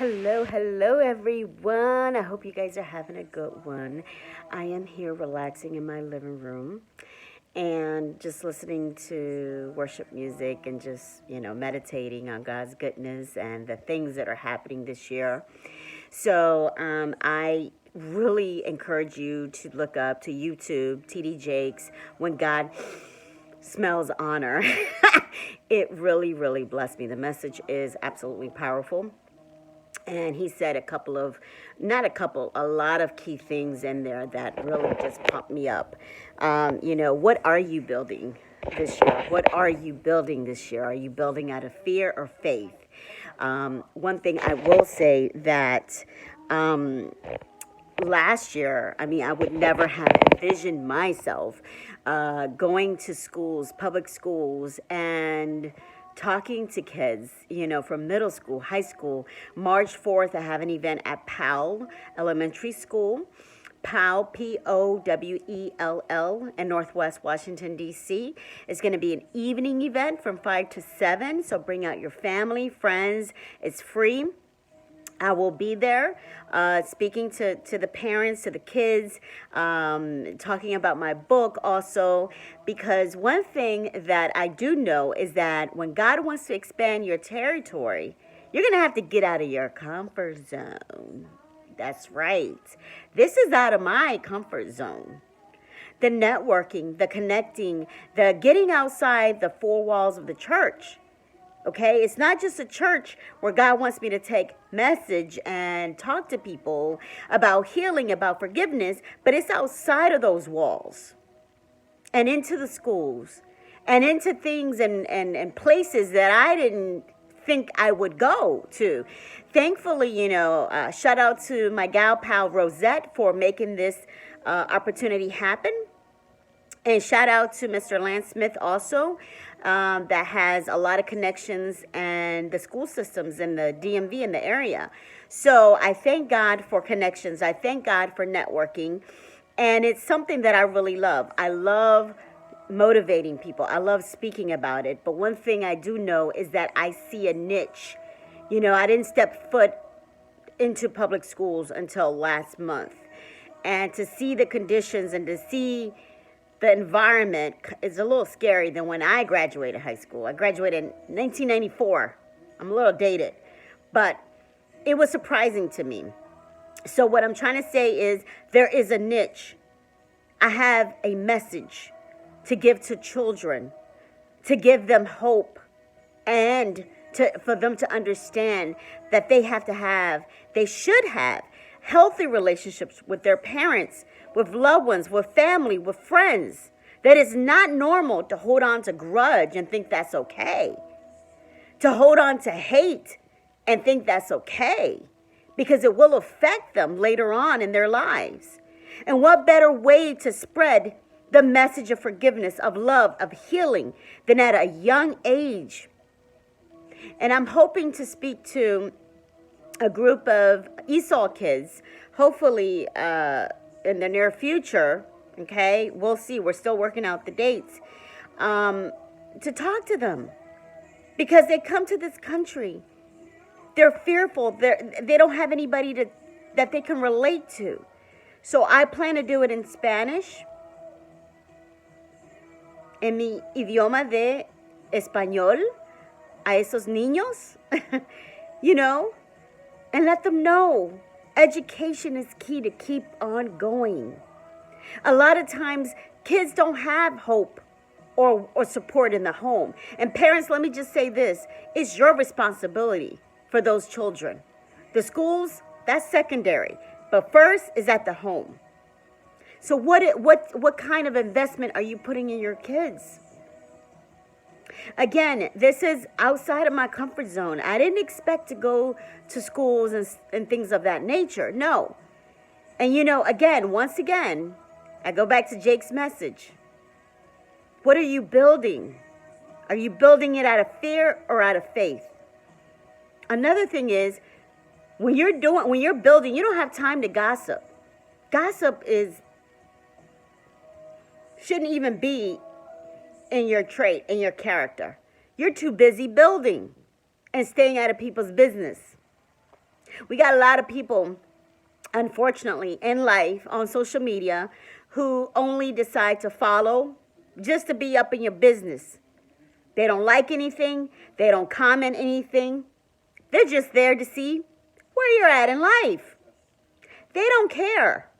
Hello, everyone. I hope you guys are having a good one. I am here relaxing in my living room and just listening to worship music and just, meditating on God's goodness and the things that are happening this year. I really encourage you to look up to YouTube, TD Jakes, When God Smells Honor. It really, really blessed me. The message is absolutely powerful. And he said a lot of key things in there that really just pumped me up. What are you building this year? What are you building this year? Are you building out of fear or faith? One thing I will say that last year, I would never have envisioned myself going to schools, public schools, and talking to kids, from middle school, high school. March 4th, I have an event at Powell Elementary School. Powell, Powell, in Northwest Washington, D.C. It's going to be an evening event from 5 to 7, so bring out your family, friends. It's free. I will be there speaking to the parents, to the kids, talking about my book also, because one thing that I do know is that when God wants to expand your territory, you're going to have to get out of your comfort zone. That's right. This is out of my comfort zone. The networking, the connecting, the getting outside the four walls of the church. Okay, it's not just a church where God wants me to take message and talk to people about healing, about forgiveness, but it's outside of those walls and into the schools and into things and places that I didn't think I would go to. Thankfully, shout out to my gal pal Rosette for making this opportunity happen. And shout out to Mr. Lance Smith also, that has a lot of connections and the school systems in the DMV in the area. So I thank God for connections. I thank God for networking. And it's something that I really love. I love motivating people. I love speaking about it. But one thing I do know is that I see a niche. I didn't step foot into public schools until last month. And to see the conditions and to see the environment is a little scary than when I graduated high school. I graduated in 1994. I'm a little dated, but it was surprising to me. So what I'm trying to say is there is a niche. I have a message to give to children, to give them hope, and for them to understand that they should have healthy relationships with their parents, with loved ones, with family, with friends. That it's not normal to hold on to grudge and think that's okay. To hold on to hate and think that's okay. Because it will affect them later on in their lives. And what better way to spread the message of forgiveness, of love, of healing than at a young age? And I'm hoping to speak to a group of ESOL kids, hopefully in the near future. Okay, we'll see. We're still working out the dates, to talk to them, because they come to this country. They're fearful. They don't have anybody that they can relate to. So I plan to do it in Spanish, en mi idioma de español, a esos niños, and let them know education is key to keep on going. A lot of times, kids don't have hope or support in the home. And parents, let me just say this. It's your responsibility for those children. The schools, that's secondary. But first is at the home. So what kind of investment are you putting in your kids? Again, this is outside of my comfort zone. I didn't expect to go to schools and things of that nature. No. And once again, I go back to Jake's message. What are you building? Are you building it out of fear or out of faith? Another thing is, when you're building, you don't have time to gossip. Gossip shouldn't even be in your trait, in your character. You're too busy building and staying out of people's business. We got a lot of people, unfortunately, in life on social media who only decide to follow just to be up in your business. They don't like anything. They don't comment anything. They're just there to see where you're at in life. They don't care.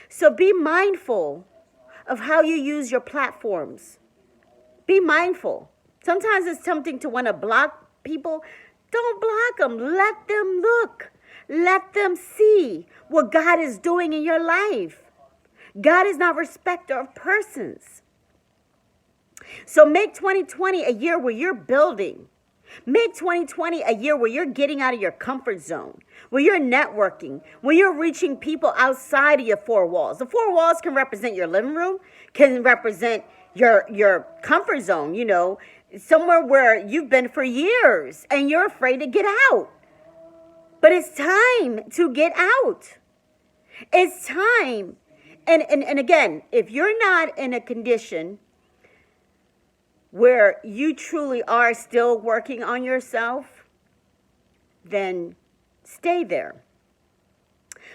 So be mindful of how you use your platforms. Be mindful. Sometimes it's tempting to want to block people. Don't block them. Let them look. Let them see what God is doing in your life. God is not a respecter of persons. So make 2020 a year where you're building. Make 2020 a year where you're getting out of your comfort zone, where you're networking, where you're reaching people outside of your four walls. The four walls can represent your living room, can represent your comfort zone, you know, somewhere where you've been for years and you're afraid to get out. But it's time to get out. It's time. And again, if you're not in a condition where you truly are still working on yourself, then stay there.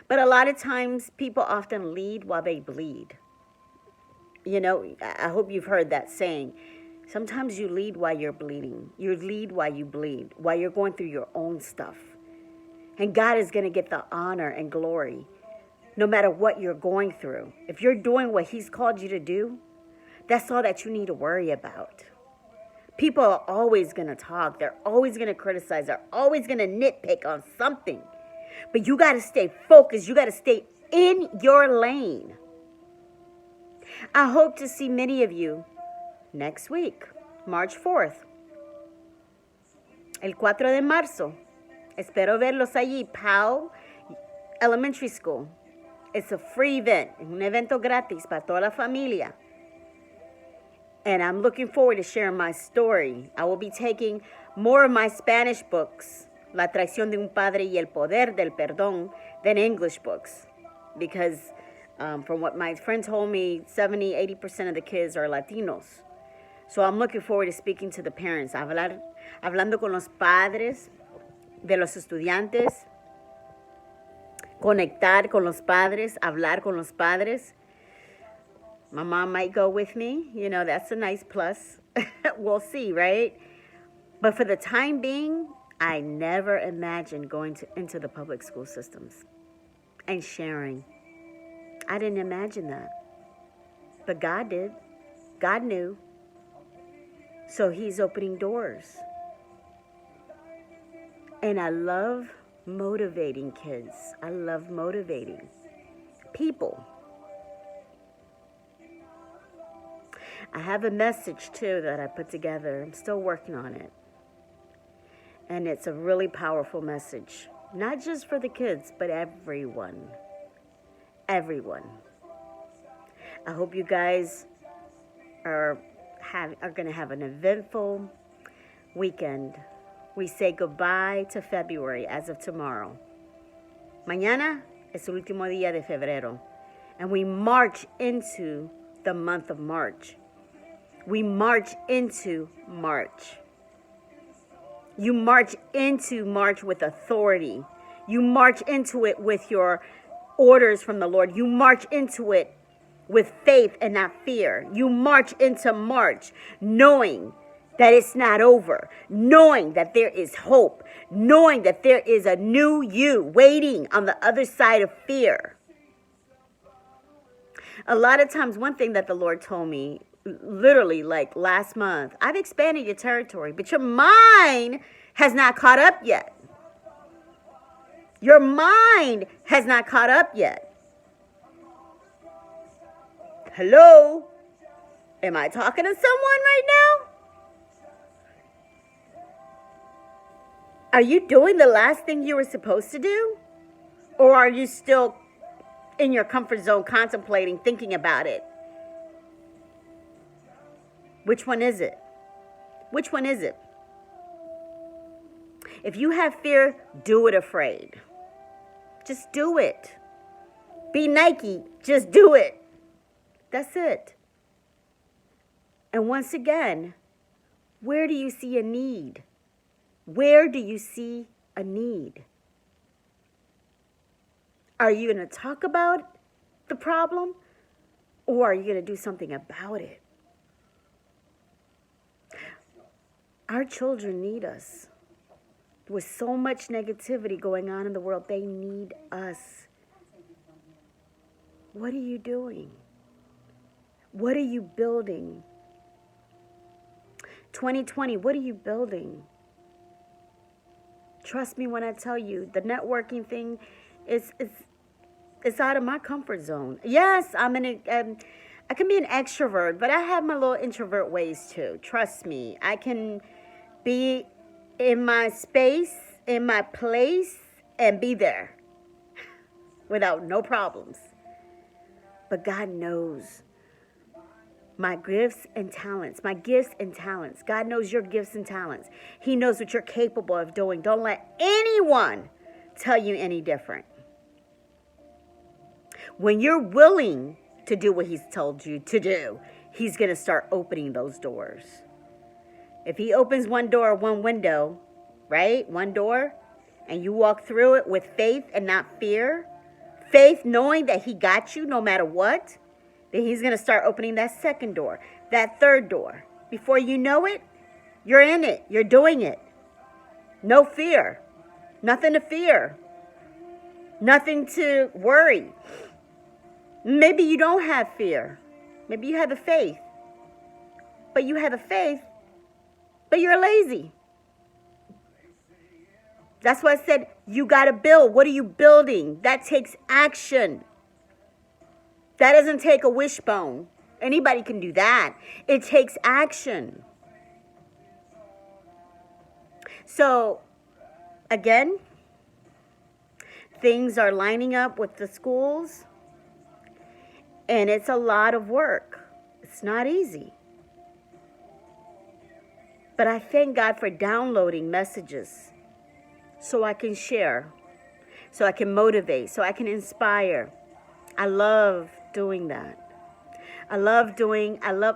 But a lot of times people often lead while they bleed. You know, I hope you've heard that saying. Sometimes you lead while you're bleeding. You lead while you bleed, while you're going through your own stuff. And God is going to get the honor and glory no matter what you're going through. If you're doing what He's called you to do, that's all that you need to worry about. People are always going to talk. They're always going to criticize. They're always going to nitpick on something. But you got to stay focused. You got to stay in your lane. I hope to see many of you next week, March 4th. El 4 de marzo. Espero verlos allí, Powell Elementary School. It's a free event, un evento gratis para toda la familia. And I'm looking forward to sharing my story. I will be taking more of my Spanish books, La traición de un padre y el poder del perdón, than English books. Because from what my friend told me, 70-80% of the kids are Latinos. So I'm looking forward to speaking to the parents, hablando con los padres de los estudiantes, conectar con los padres, hablar con los padres. My mom might go with me. You know, that's a nice plus. We'll see, right? But for the time being, I never imagined going into the public school systems and sharing. I didn't imagine that. But God did. God knew. So He's opening doors. And I love motivating kids. I love motivating people. I have a message too that I put together. I'm still working on it. And it's a really powerful message. Not just for the kids, but everyone. Everyone. I hope you guys are going to have an eventful weekend. We say goodbye to February as of tomorrow. Mañana es el último día de febrero. And we march into the month of March. We march into March. You march into March with authority. You march into it with your orders from the Lord. You march into it with faith and not fear. You march into March knowing that it's not over, knowing that there is hope, knowing that there is a new you waiting on the other side of fear. A lot of times, one thing that the Lord told me, literally like last month, I've expanded your territory, but your mind has not caught up yet. Your mind has not caught up yet. Hello? Am I talking to someone right now? Are you doing the last thing you were supposed to do? Or are you still in your comfort zone contemplating, thinking about it? Which one is it? Which one is it? If you have fear, do it afraid. Just do it. Be Nike. Just do it. That's it. And once again, where do you see a need? Where do you see a need? Are you going to talk about the problem, or are you going to do something about it? Our children need us. With so much negativity going on in the world, they need us. What are you doing? What are you building? 2020, what are you building? Trust me when I tell you, the networking thing is out of my comfort zone. Yes, I can be an extrovert, but I have my little introvert ways too. Trust me, I can be in my space, in my place, and be there without no problems. But God knows my gifts and talents, my gifts and talents. God knows your gifts and talents. He knows what you're capable of doing. Don't let anyone tell you any different. When you're willing to do what He's told you to do, He's going to start opening those doors. If He opens one door, one window, right? One door, and you walk through it with faith and not fear, faith knowing that He got you no matter what, then He's going to start opening that second door, that third door. Before you know it, you're in it. You're doing it. No fear. Nothing to fear. Nothing to worry. Maybe you don't have fear. Maybe you have the faith. But you have the faith, but you're lazy. That's why I said you got to build. What are you building? That takes action. That doesn't take a wishbone. Anybody can do that. It takes action. So, again, things are lining up with the schools, and it's a lot of work. It's not easy. But I thank God for downloading messages so I can share, so I can motivate, so I can inspire. I love doing that. I love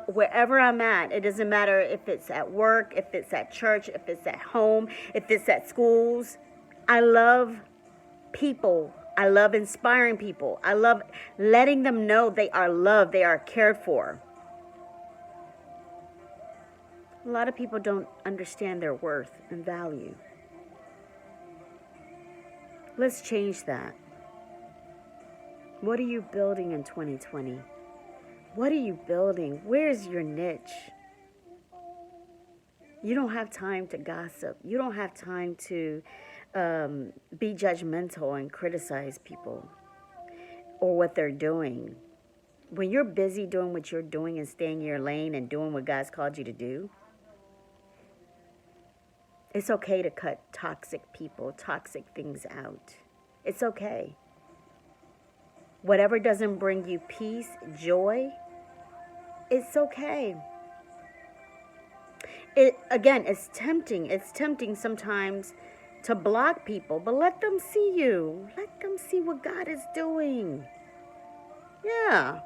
wherever I'm at. It doesn't matter if it's at work, if it's at church, if it's at home, if it's at schools. I love people. I love inspiring people. I love letting them know they are loved, they are cared for. A lot of people don't understand their worth and value. Let's change that. What are you building in 2020? What are you building? Where's your niche? You don't have time to gossip. You don't have time to be judgmental and criticize people or what they're doing. When you're busy doing what you're doing and staying in your lane and doing what God's called you to do, it's okay to cut toxic people, toxic things out. It's okay. Whatever doesn't bring you peace, joy, it's okay. It's tempting. It's tempting sometimes to block people, but let them see you. Let them see what God is doing. Yeah.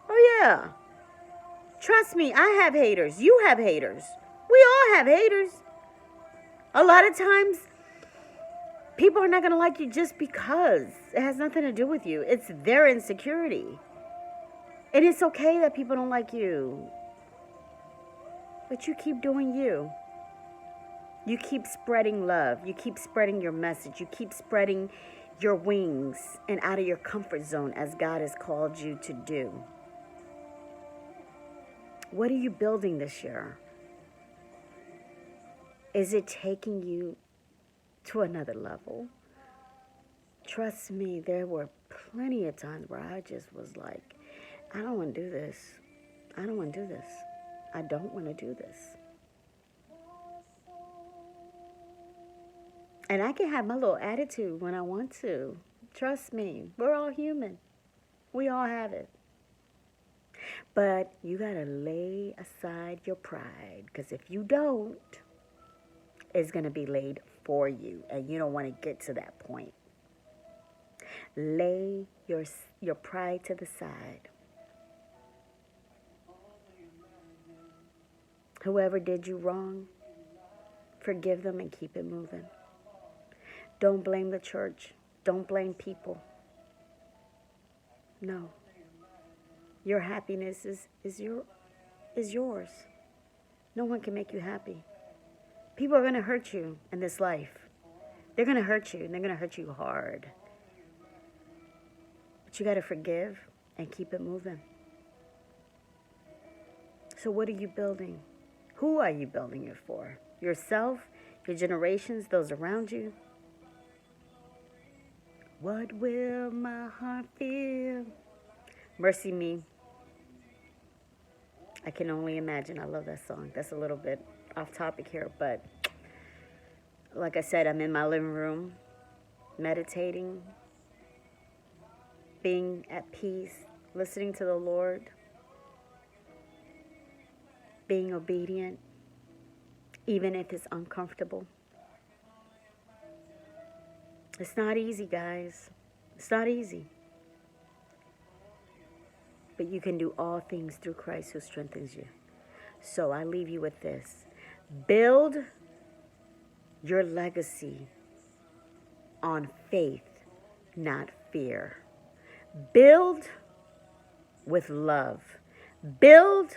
Oh, yeah. Trust me, I have haters. You have haters. We all have haters. A lot of times, people are not going to like you just because. It has nothing to do with you. It's their insecurity. And it's okay that people don't like you. But you keep doing you. You keep spreading love. You keep spreading your message. You keep spreading your wings and out of your comfort zone as God has called you to do. What are you building this year? Is it taking you to another level? Trust me, there were plenty of times where I just was like, I don't want to do this. I don't want to do this. I don't want to do this. And I can have my little attitude when I want to. Trust me, we're all human. We all have it. But you got to lay aside your pride, because if you don't, it's going to be laid for you, and you don't want to get to that point. Lay your pride to the side. Whoever did you wrong, forgive them and keep it moving. Don't blame the church. Don't blame people. No. Your happiness is yours. No one can make you happy. People are going to hurt you in this life. They're going to hurt you, and they're going to hurt you hard. But you got to forgive and keep it moving. So what are you building? Who are you building it for? Yourself? Your generations? Those around you? What will my heart feel? Mercy Me. I can only imagine. I love that song. That's a little bit off topic here, but like I said, I'm in my living room, meditating, being at peace, listening to the Lord, being obedient, even if it's uncomfortable. It's not easy, guys. It's not easy. But you can do all things through Christ who strengthens you. So I leave you with this. Build your legacy on faith, not fear. Build with love. Build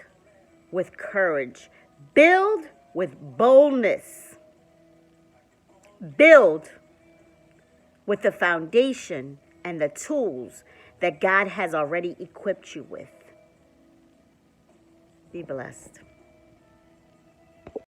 with courage. Build with boldness. Build with the foundation and the tools that God has already equipped you with. Be blessed.